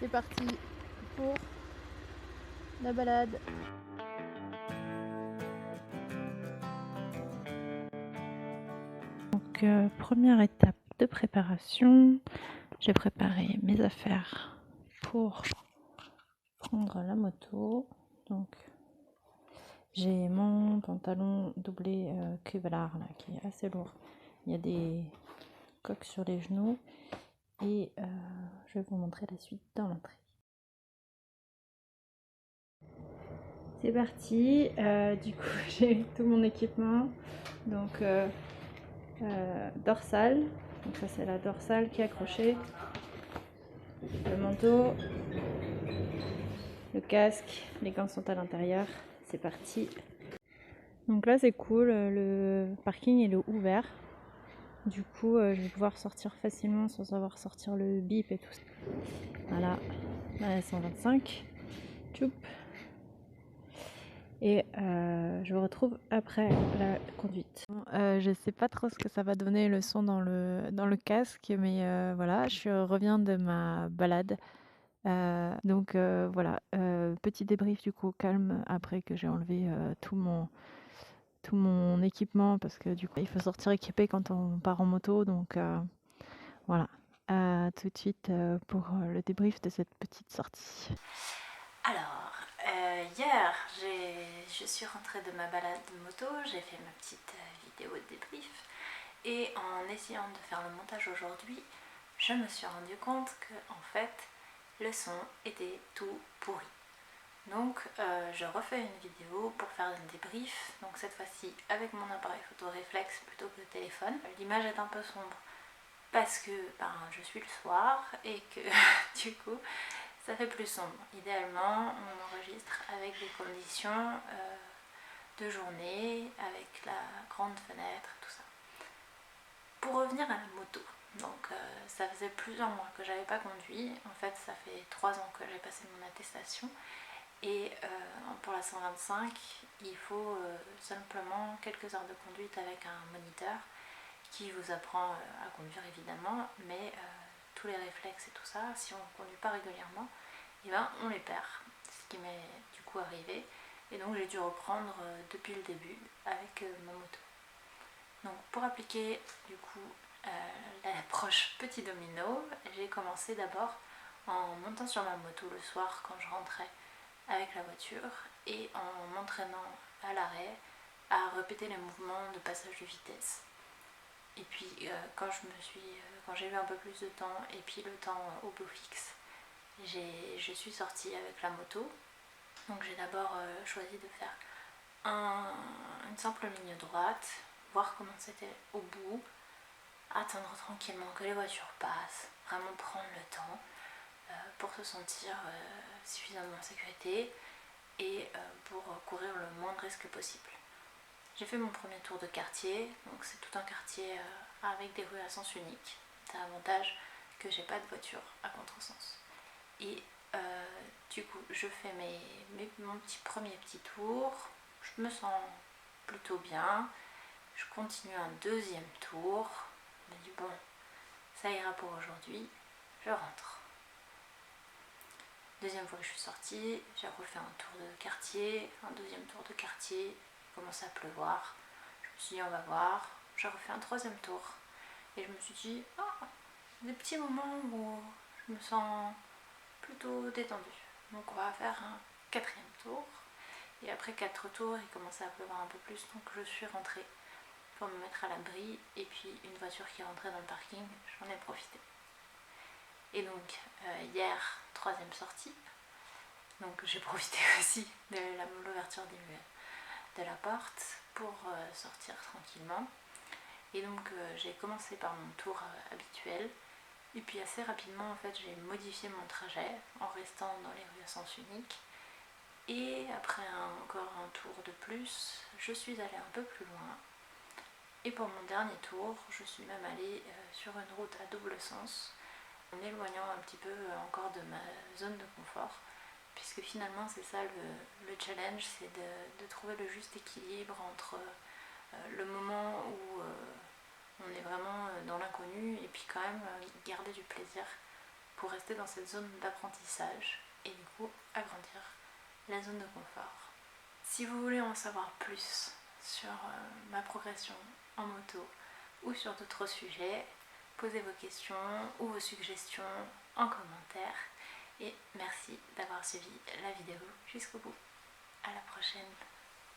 C'est parti pour la balade. Donc première étape de préparation, j'ai préparé mes affaires pour prendre la moto. Donc j'ai mon pantalon doublé Kevlar là, qui est assez lourd. Il y a des coques sur les genoux et je vais vous montrer la suite dans l'entrée. C'est parti, du coup j'ai tout mon équipement, donc dorsale, donc ça c'est la dorsale qui est accrochée, le manteau, le casque, les gants sont à l'intérieur, c'est parti. Donc là c'est cool, le parking il est ouvert, du coup je vais pouvoir sortir facilement sans avoir sortir le bip et tout ça. Voilà, la 125, tchoup. Et je vous retrouve après la conduite. Je sais pas trop ce que ça va donner le son dans le casque, mais voilà, je reviens de ma balade. Donc voilà, petit débrief du coup calme après que j'ai enlevé tout mon équipement parce que du coup il faut sortir équipé quand on part en moto. Donc voilà, tout de suite pour le débrief de cette petite sortie. Alors, hier, je suis rentrée de ma balade de moto, j'ai fait ma petite vidéo de débrief et en essayant de faire le montage aujourd'hui, je me suis rendu compte que en fait, le son était tout pourri. Donc, je refais une vidéo pour faire un débrief, donc cette fois-ci avec mon appareil photo réflexe plutôt que le téléphone. L'image est un peu sombre parce que je suis le soir et que du coup, ça fait plus sombre. Idéalement, on enregistre avec des conditions de journée, avec la grande fenêtre, tout ça. Pour revenir à la moto, donc ça faisait plusieurs mois que j'avais pas conduit. En fait, ça fait 3 ans que j'ai passé mon attestation. Et pour la 125, il faut simplement quelques heures de conduite avec un moniteur qui vous apprend à conduire évidemment, mais tous les réflexes et tout ça, si on ne conduit pas régulièrement, et ben on les perd, ce qui m'est du coup arrivé, et donc j'ai dû reprendre depuis le début avec ma moto. Donc pour appliquer du coup l'approche petit domino, j'ai commencé d'abord en montant sur ma moto le soir quand je rentrais avec la voiture et en m'entraînant à l'arrêt à répéter les mouvements de passage de vitesse. Et puis quand j'ai eu un peu plus de temps et puis le temps au beau fixe, je suis sortie avec la moto. Donc j'ai d'abord choisi de faire une simple ligne droite, voir comment c'était au bout, attendre tranquillement que les voitures passent, vraiment prendre le temps pour se sentir suffisamment en sécurité et pour courir le moins de risques possible. J'ai fait mon premier tour de quartier, donc c'est tout un quartier avec des rues à sens unique. C'est l'avantage que j'ai pas de voiture à contresens. Et du coup, je fais mon premier petit tour, je me sens plutôt bien, je continue un deuxième tour, je me dis bon, ça ira pour aujourd'hui, je rentre. Deuxième fois que je suis sortie, j'ai refait un tour de quartier, un deuxième tour de quartier, il commençait à pleuvoir, je me suis dit on va voir, j'ai refait un troisième tour et je me suis dit des petits moments où je me sens plutôt détendue. Donc on va faire un quatrième tour. Et après 4 tours, il commençait à pleuvoir un peu plus, donc je suis rentrée pour me mettre à l'abri. Et puis une voiture qui rentrait dans le parking, j'en ai profité. Et donc hier, troisième sortie. Donc j'ai profité aussi de l'ouverture de la porte pour sortir tranquillement. Et donc j'ai commencé par mon tour habituel. Et puis assez rapidement, en fait, j'ai modifié mon trajet en restant dans les rues à sens unique. Et après encore un tour de plus, je suis allée un peu plus loin. Et pour mon dernier tour, je suis même allée sur une route à double sens, en éloignant un petit peu encore de ma zone de confort. Puisque finalement, c'est ça le challenge, c'est de trouver le juste équilibre entre le moment où on est vraiment dans l'inconnu et puis quand même garder du plaisir pour rester dans cette zone d'apprentissage et du coup agrandir la zone de confort. Si vous voulez en savoir plus sur ma progression en moto ou sur d'autres sujets, posez vos questions ou vos suggestions en commentaire et merci d'avoir suivi la vidéo jusqu'au bout. À la prochaine.